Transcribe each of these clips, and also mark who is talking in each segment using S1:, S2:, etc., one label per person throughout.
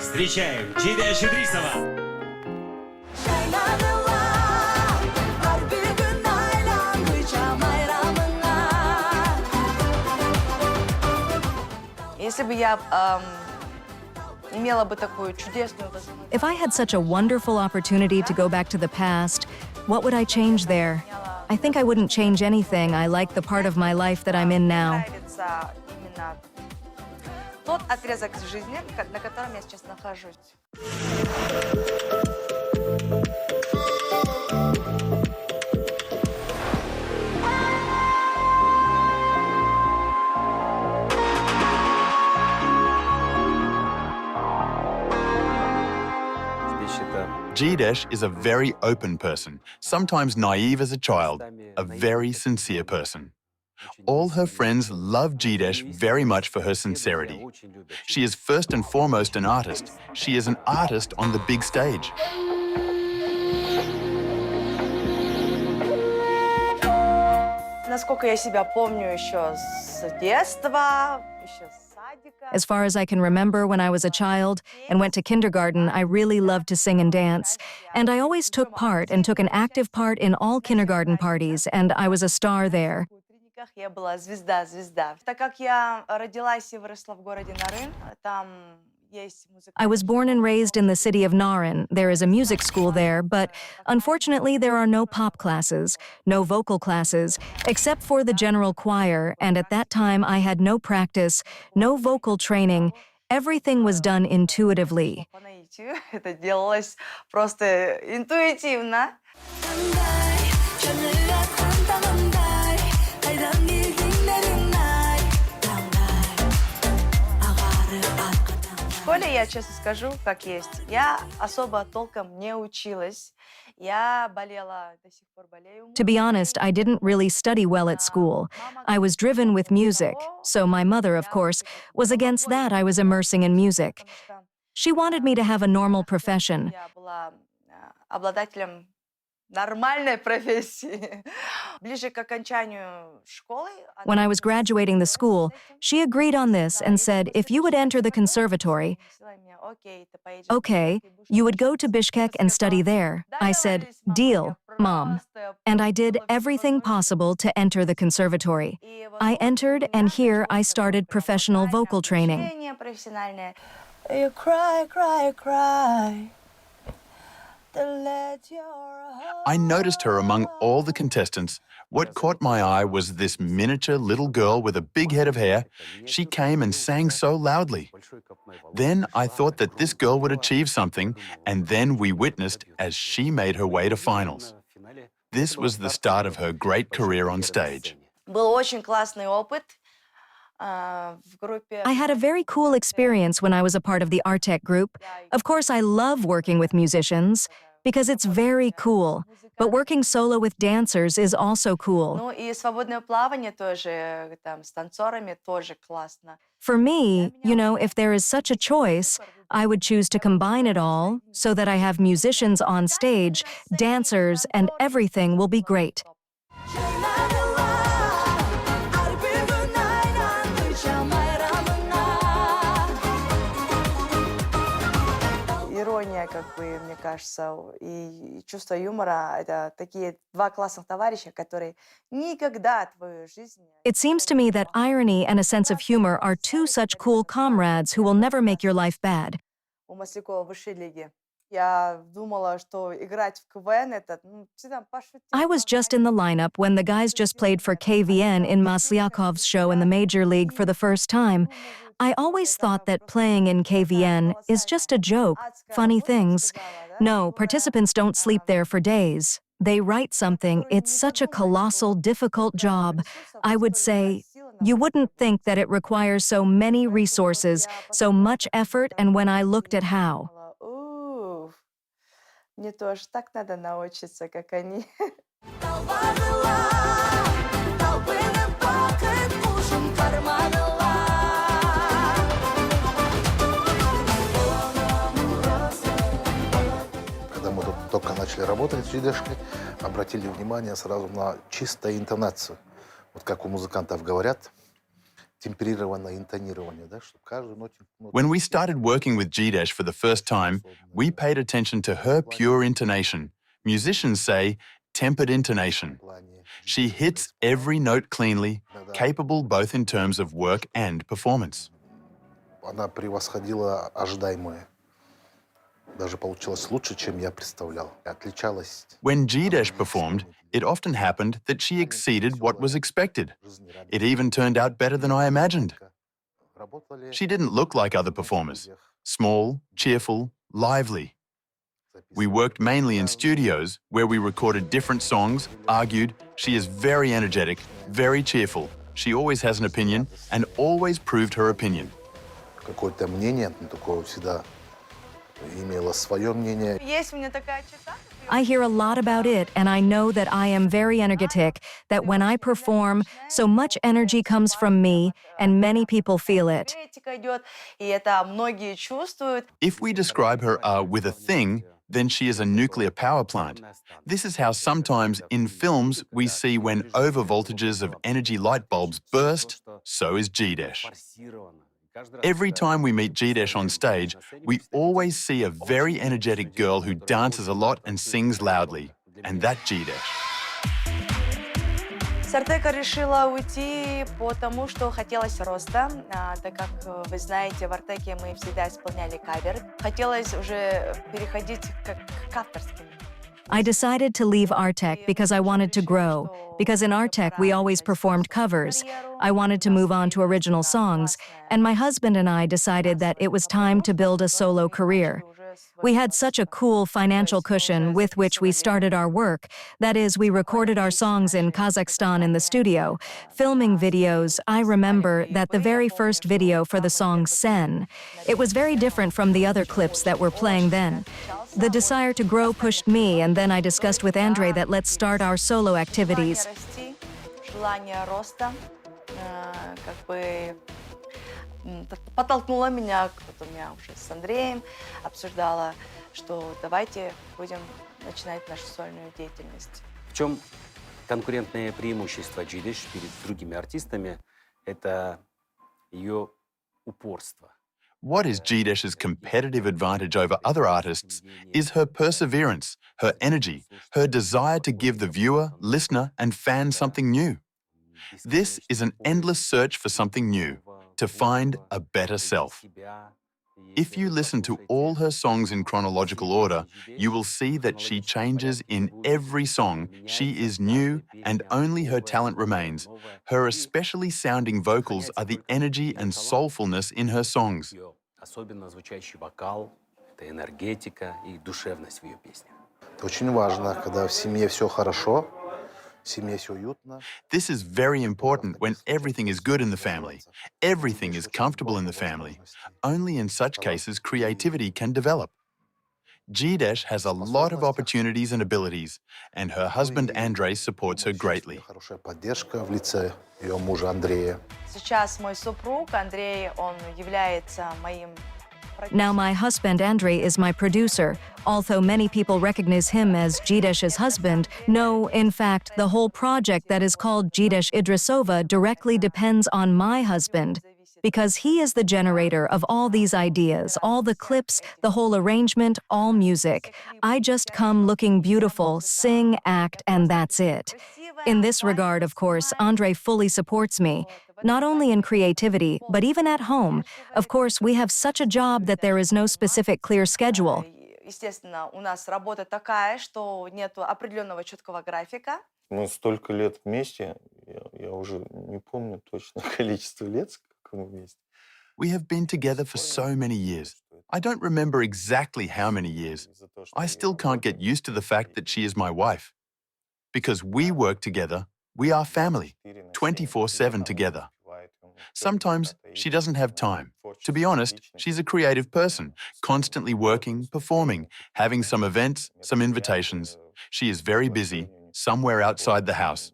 S1: Встречаем Jeedesh Idrisova.
S2: If I had such a wonderful opportunity to go back to the past, what would I change there? I think I wouldn't change anything. I like the part of my life that I'm in now.
S3: Тот отрезок жизни, на котором я сейчас нахожусь.
S4: Jeedesh is a very open person, sometimes naive as a child, a very sincere person. All her friends love Jeedesh very much for her sincerity. She is first and foremost an artist. She is an artist on the big stage.
S3: Насколько я себя помню еще с детства, еще с садика.
S2: As far as I can remember, when I was a child and went to kindergarten, I really loved to sing and dance. And I always took part and took an active part in all kindergarten parties, and I was a star there.
S3: Я была звезда. Так как я родилась и выросла в городе Нарын, там есть музыка.
S2: I was born and raised in the city of Naren. There is a music school there, but unfortunately there are no pop classes, no vocal classes, except for the general choir, and at that time I had no practice, no vocal training. Everything was done intuitively.
S3: По наитию это делалось просто интуитивно. В школе, я честно скажу, как есть, я особо толком не училась. Я болела, до сих пор болею.
S2: To be honest, I didn't really study well at school. I was driven with music, so my mother, of course, was against that I was immersing in music. She wanted me to have a normal profession.
S3: Я была обладателем нормальной профессии. Ближе к окончанию школы.
S2: When I was graduating the school, she agreed on this and said, if you would enter the conservatory, okay, you would go to Bishkek and study there. I said, deal, Mom. And I did everything possible to enter the conservatory. I entered, and here I started professional vocal training.
S3: You cry.
S4: I noticed her among all the contestants. What caught my eye was this miniature little girl with a big head of hair. She came and sang so loudly. Then I thought that this girl would achieve something, and then we witnessed as she made her way to finals. This was the start of her great career on stage.
S3: Был очень классный опыт.
S2: I had a very cool experience when I was a part of the Artek group. Of course, I love working with musicians because it's very cool. But working solo with dancers is also cool.
S3: Ну и свободное плавание тоже, там, с танцорами тоже классно.
S2: For me, you know, if there is such a choice, I would choose to combine it all so that I have musicians on stage, dancers, and everything will be great.
S3: Ирония, как бы, мне кажется, и чувство юмора — это такие два классных товарища, которые никогда твою жизнь...
S2: It seems to me that irony and a sense of humor are two such cool comrades who will never make your life bad.
S3: У Маслякова в высшей лиге. Я думала, что играть в КВН — это, всегда пошутить.
S2: I was just in the lineup when the guys just played for KVN in Maslyakov's show in the Major League for the first time. I always thought that playing in KVN is just a joke, funny things. No, participants don't sleep there for days. They write something. It's such a colossal, difficult job. I would say, you wouldn't think that it requires so many resources, so much effort, and when I looked at how.
S3: Мне тоже так надо научиться, как они.
S5: Когда мы тут только начали работать с Jeedeshкой, обратили внимание сразу на чистую интонацию. Вот как у музыкантов говорят, темперированное интонирование, да, чтобы каждую ноту...
S4: When we started working with Jeedesh for the first time, we paid attention to her pure intonation. Musicians say tempered intonation. She hits every note cleanly, capable both in terms of work and performance.
S5: Она превосходила ожидаемое. Даже получилось лучше, чем я представлял. Отличалась.
S4: When Jeedesh performed, it often happened that she exceeded what was expected. It even turned out better than I imagined. She didn't look like other performers. Small, cheerful, lively. We worked mainly in studios where we recorded different songs, argued. She is very energetic, very cheerful. She always has an opinion and always proved her opinion.
S5: Какое-то мнение, такое всегда имела свое мнение.
S3: Есть у меня такая черта.
S2: I hear a lot about it, and I know that I am very energetic, that when I perform, so much energy comes from me, and many people feel it.
S3: Энергетика идет, и это многие чувствуют.
S4: If we describe her with a thing, then she is a nuclear power plant. This is how sometimes in films we see when overvoltages of energy light bulbs burst, so is Jeedesh. Every time we meet Jeedesh on stage, we always see a very energetic girl who dances a lot and sings loudly. And that Jeedesh.
S3: С Артека решила уйти, потому что хотелось роста, так как, вы знаете, в Артеке мы всегда исполняли кавер. Хотелось уже переходить к авторским.
S2: I decided to leave Artek because I wanted to grow, because in Artek we always performed covers. I wanted to move on to original songs, and my husband and I decided that it was time to build a solo career. We had such a cool financial cushion with which we started our work. That is, we recorded our songs in Kazakhstan in the studio. Filming videos, I remember that the very first video for the song Sen, it was very different from the other clips that were playing then. The desire to grow pushed me, and then I discussed with Andrei that let's start our solo activities.
S3: Желание роста, как бы подтолкнуло меня, вот у меня уже с Андреем обсуждала, что давайте будем начинать нашу сольную деятельность.
S1: В чем конкурентное преимущество Jeedesh перед другими артистами? Это ее упорство.
S4: What is Jeedesh's competitive advantage over other artists is her perseverance, her energy, her desire to give the viewer, listener, and fan something new. This is an endless search for something new, to find a better self. If you listen to all her songs in chronological order, you will see that she changes in every song. She is new, and only her talent remains. Her especially sounding vocals are the energy and soulfulness in her songs.
S1: Особенно звучащий вокал, это энергетика и душевность в ее песнях.
S5: Это очень важно, когда в семье все хорошо, в семье все уютно.
S4: This is very important when everything is good in the family. Everything is comfortable in the family. Only in such cases creativity can develop. Jeedesh has a lot of opportunities and abilities, and her husband Andrei supports her greatly.
S5: Хорошая поддержка в лице ее мужа Андрея.
S3: Сейчас мой супруг Андрей, он является моим.
S2: Now my husband Andrei is my producer. Although many people recognize him as Jeedesh's husband, no, in fact, the whole project that is called Jeedesh Idrisova directly depends on my husband, because he is the generator of all these ideas, all the clips, the whole arrangement, all music. I just come looking beautiful, sing, act, and that's it. In this regard, of course, Andrei fully supports me, not only in creativity, but even at home. Of course, we have such a job that there is no specific clear schedule.
S3: Естественно, у нас работа такая, что нет определенного четкого графика.
S6: Мы столько лет вместе, я уже не помню точно количество лет, как мы вместе.
S4: We have been together for so many years. I don't remember exactly how many years. I still can't get used to the fact that she is my wife. Because we work together, we are family, 24/7 together. Sometimes she doesn't have time. To be honest, she's a creative person, constantly working, performing, having some events, some invitations. She is very busy, somewhere outside the house.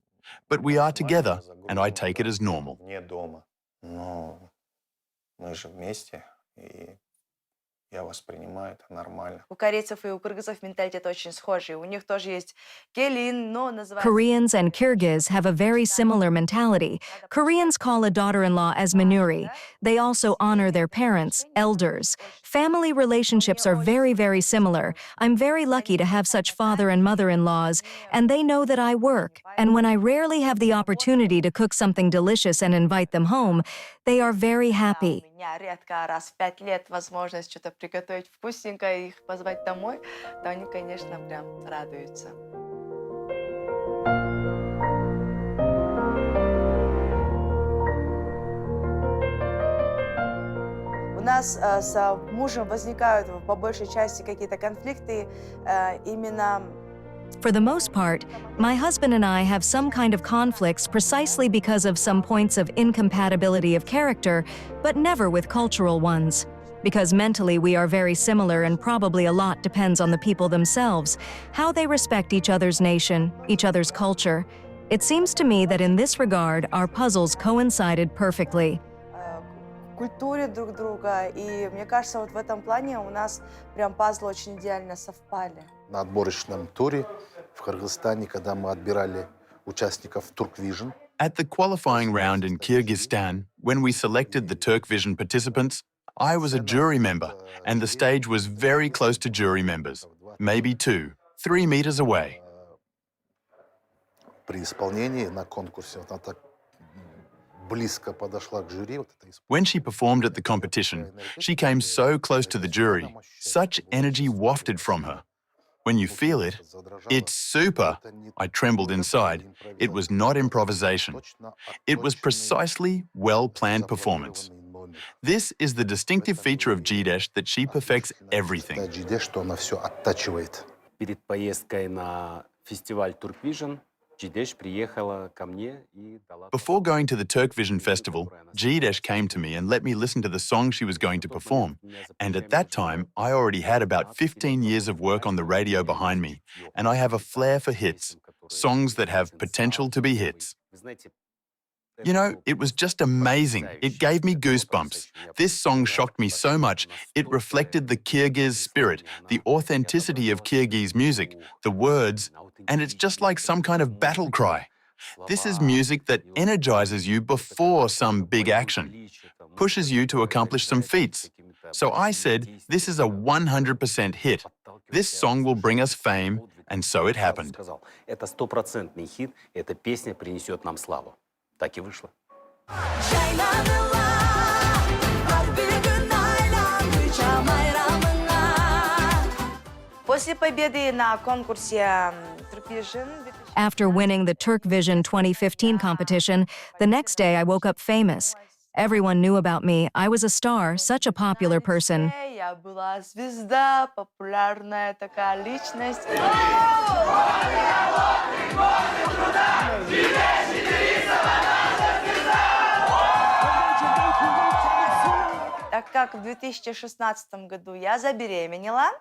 S4: But we are together, and I take it as normal.
S6: Не дома, но мы же вместе, и я воспринимаю это нормально.
S3: У корейцев и у кыргызов менталитет очень схожий. У них тоже есть келин, но называется...
S2: Koreans and Kyrgyz have a very similar mentality. Koreans call a daughter-in-law as manuri. They also honor their parents, elders. Family relationships are very, very similar. I'm very lucky to have such father and mother-in-laws, and they know that I work. And when I rarely have the opportunity to cook something delicious and invite them home, they are very happy.
S3: У меня редко раз в 5 лет возможность что-то приготовить вкусненькое и их позвать домой, то они, конечно, прям радуются. У нас с мужем возникают по большей части какие-то конфликты именно...
S2: For the most part, my husband and I have some kind of conflicts precisely because of some points of incompatibility of character, but never with cultural ones. Because mentally we are very similar and probably a lot depends on the people themselves, how they respect each other's nation, each other's culture. It seems to me that in this regard, our puzzles coincided perfectly.
S3: Культуре друг друга, и мне кажется, вот в этом плане у нас прям пазлы очень идеально совпали.
S5: На отборочном туре в Кыргызстане, когда мы отбирали участников Turkvision.
S4: At the qualifying round in Kyrgyzstan, when we selected the Turkvision participants, I was a jury member, and the stage was very close to jury members, maybe 2-3 meters away.
S5: При исполнении на конкурсе она так близко подошла к жюри.
S4: When she performed at the competition, she came so close to the jury. Such energy wafted from her. When you feel it, it's super. I trembled inside. It was not improvisation. It was precisely well-planned performance. This is the distinctive feature of Jeedesh, that she perfects everything.
S5: Jeedesh, что она все оттачивает.
S1: Перед поездкой на фестиваль Turkvision Jeedesh приехала ко мне и дала...
S4: Before going to the Turkvision festival, Jeedesh came to me and let me listen to the song she was going to perform. And at that time, I already had about 15 years of work on the radio behind me, and I have a flair for hits, songs that have potential to be hits. You know, it was just amazing. It gave me goosebumps. This song shocked me so much. It reflected the Kyrgyz spirit, the authenticity of Kyrgyz music, the words, and it's just like some kind of battle cry. This is music that energizes you before some big action, pushes you to accomplish some feats. So I said, this is a 100% hit. This song will bring us fame, and so it happened.
S1: Это стопроцентный хит, эта песня принесет нам славу. Так и вышло.
S3: После победы на конкурсе Turkvision...
S2: After winning the Turkvision 2015 competition, the next day I woke up famous. Everyone knew about me. I was a star, such a popular person.
S3: Я была звезда, популярная такая личность. Так как в 2016 году я забеременела,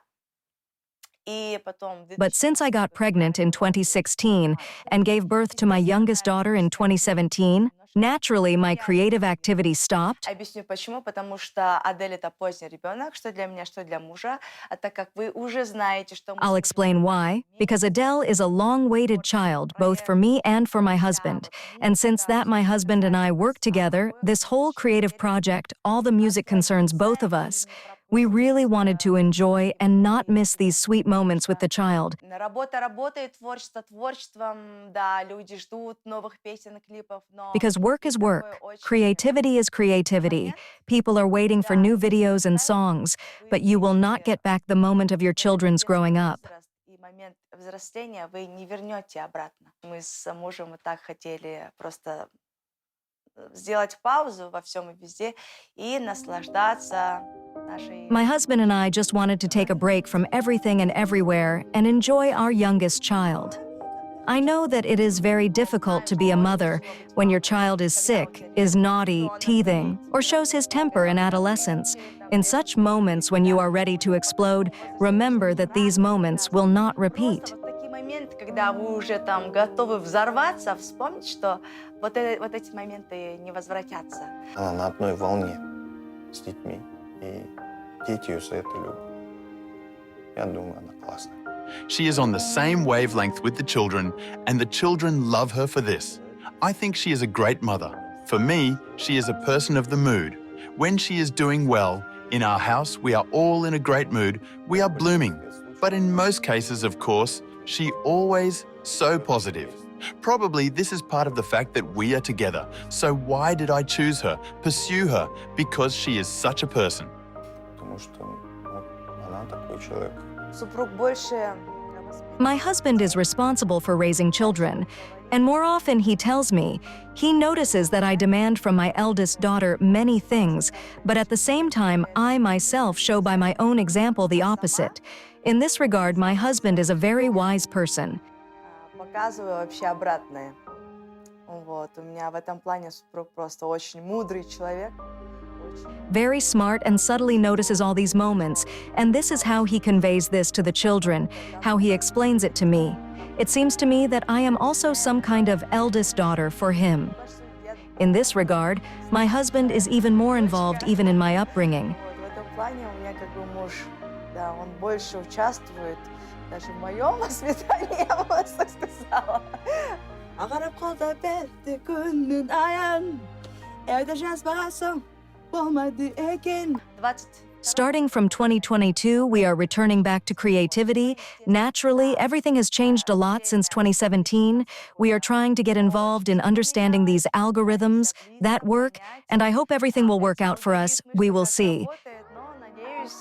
S3: и потом...
S2: But since I got pregnant in 2016 and gave birth to my youngest daughter in 2017, naturally my creative activity stopped.
S3: Объясню почему. Потому что Адель — это поздний ребенок, что для меня, что для мужа. А так как вы уже знаете, что...
S2: I'll explain why. Because Adele is a long-awaited child, both for me and for my husband. And since that my husband and I work together, this whole creative project, all the music concerns both of us. We really wanted to enjoy and not miss these sweet moments with the child.
S3: Работа работает, творчество творчеством. Да, люди ждут новых песен, клипов, но...
S2: Because work is work, creativity is creativity. People are waiting for new videos and songs, but you will not get back the moment of your children's growing up.
S3: И момент взросления вы не вернете обратно. Мы с мужем вот так хотели просто сделать паузу во всем и везде и наслаждаться нашей...
S2: My husband and I just wanted to take a break from everything and everywhere and enjoy our youngest child. I know that it is very difficult to be a mother when your child is sick, is naughty, teething, or shows his temper in adolescence. In such moments when you are ready to explode, remember that these moments will not repeat.
S3: Такие моменты, когда вы уже там готовы взорваться, вспомнить, что вот эти моменты не возвратятся.
S6: Она на одной волне с детьми. И дети ее за это любят. Я думаю, она классная.
S4: She is on the same wavelength with the children, and the children love her for this. I think she is a great mother. For me, she is a person of the mood. When she is doing well, in our house, we are all in a great mood, we are blooming. But in most cases, of course, she always so positive. Probably this is part of the fact that we are together. So why did I choose her, pursue her? Because she is such a person.
S6: Потому что она такой человек.
S3: Супруг больше
S2: My husband is responsible for raising children, and more often he tells me he notices that I demand from my eldest daughter many things, but at the same time, I myself show by my own example the opposite. In this regard, my husband is a very wise person.
S3: показываю вообще обратное. Вот. У меня в этом плане супруг просто очень мудрый человек.
S2: Very smart and subtly notices all these moments, and this is how he conveys this to the children, how he explains it to me. It seems to me that I am also some kind of eldest daughter for him. In this regard, my husband is even more involved even in my upbringing.
S3: Вот. В этом плане у меня как бы муж, да, он больше участвует даже в моем воспитании, я бы так сказала. Ағарып қалды бетті күннің аян, evde жазбасам болмады екен. 20.
S2: Starting from 2022, we are returning back to creativity. Naturally, everything has changed a lot since 2017. We are trying to get involved in understanding these algorithms that work, and I hope everything will work out for us. We will see.
S3: Но, надеюсь,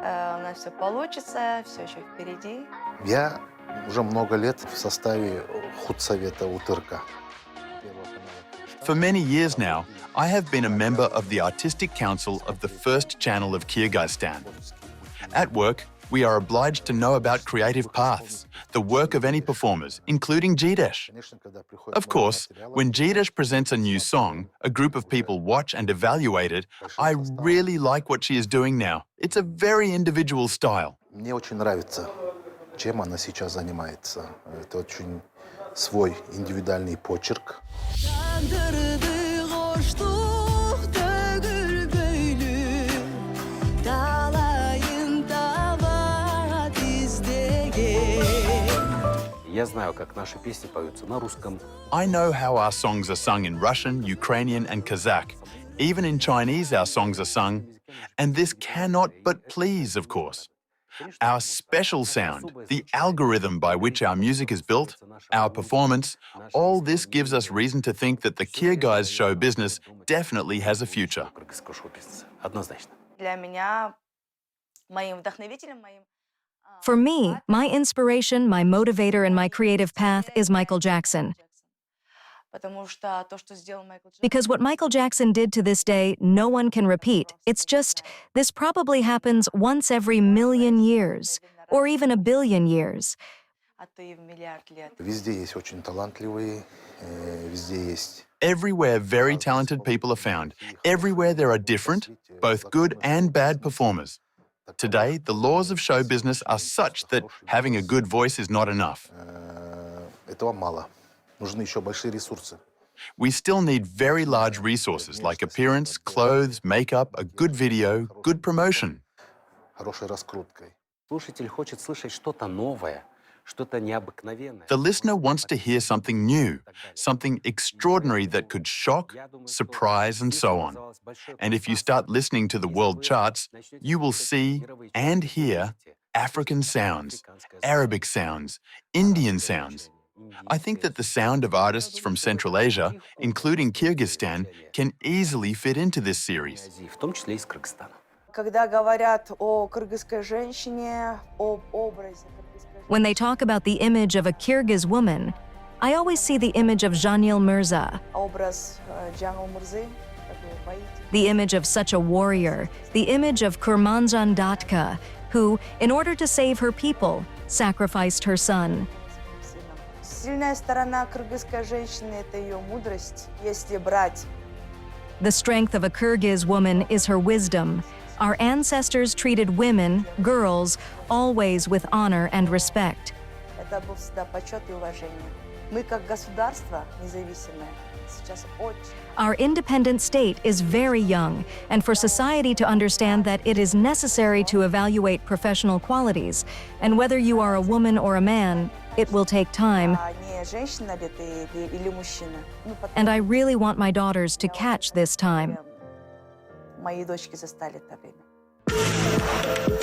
S3: у нас все получится, все еще впереди.
S5: Я уже много лет в составе худсовета УТРК.
S4: For many years now, I have been a member of the Artistic Council of the First Channel of Kyrgyzstan. At work, we are obliged to know about creative paths, the work of any performers, including Jeedesh. Of course, when Jeedesh presents a new song, a group of people watch and evaluate it. I really like what she is doing now. It's a very individual style.
S5: Мне очень нравится, чем она сейчас занимается. Это очень свой индивидуальный почерк.
S1: Я знаю, как наши песни поются на русском.
S4: I know how our songs are sung in Russian, Ukrainian, and Kazakh. Even in Chinese, our songs are sung. And this cannot but please, of course. Our special sound, the algorithm by which our music is built, our performance, all this gives us reason to think that the Kyrgyz show business definitely has a future.
S1: Однозначно.
S3: Для меня моим вдохновителем, моим
S2: For me, my inspiration, my motivator, and my creative path is Michael Jackson.
S3: Потому что то, что сделал Майкл Джексон,
S2: Because what Michael Jackson did to this day, no one can repeat. It's just, this probably happens once every million years, or even a billion years.
S3: а то и в миллиард лет.
S5: Везде есть очень талантливые, везде есть.
S4: Everywhere very talented people are found. Everywhere there are different, both good and bad performers. Today, the laws of show business are such that having a good voice is not enough.
S5: Этого мало. Нужны еще большие ресурсы.
S4: We still need very large resources like appearance, clothes, makeup, a good video, good promotion.
S5: Хорошей раскруткой.
S1: Слушатель хочет слышать что-то новое, что-то необыкновенное.
S4: The listener wants to hear something new, something extraordinary that could shock, surprise, and so on. And if you start listening to the world charts, you will see and hear African sounds, Arabic sounds, Indian sounds. I think that the sound of artists from Central Asia, including Kyrgyzstan, can easily fit into this series.
S1: В том числе из Кыргызстана.
S3: Когда говорят о кыргызской женщине, об образе кыргызской
S2: When they talk about the image of a Kyrgyz woman, I always see the image of Janil Mirza,
S3: образ Джангл Мурзы, такой воитель.
S2: the image of such a warrior, the image of Kurmanjan Datka, who, in order to save her people, sacrificed her son.
S3: Сильная сторона кыргызской женщины – это ее мудрость. Если брать
S2: The strength of a Kyrgyz woman is her wisdom. Our ancestors treated women, girls, always with honor and respect.
S3: это был всегда почет и уважение. Мы как государство независимое сейчас очень.
S2: Our independent state is very young, and for society to understand that it is necessary to evaluate professional qualities, and whether you are a woman or a man, it will take time,
S3: Не женщина ли ты или мужчина.
S2: and I really want my daughters to catch this time.
S3: Мои дочки застали это время.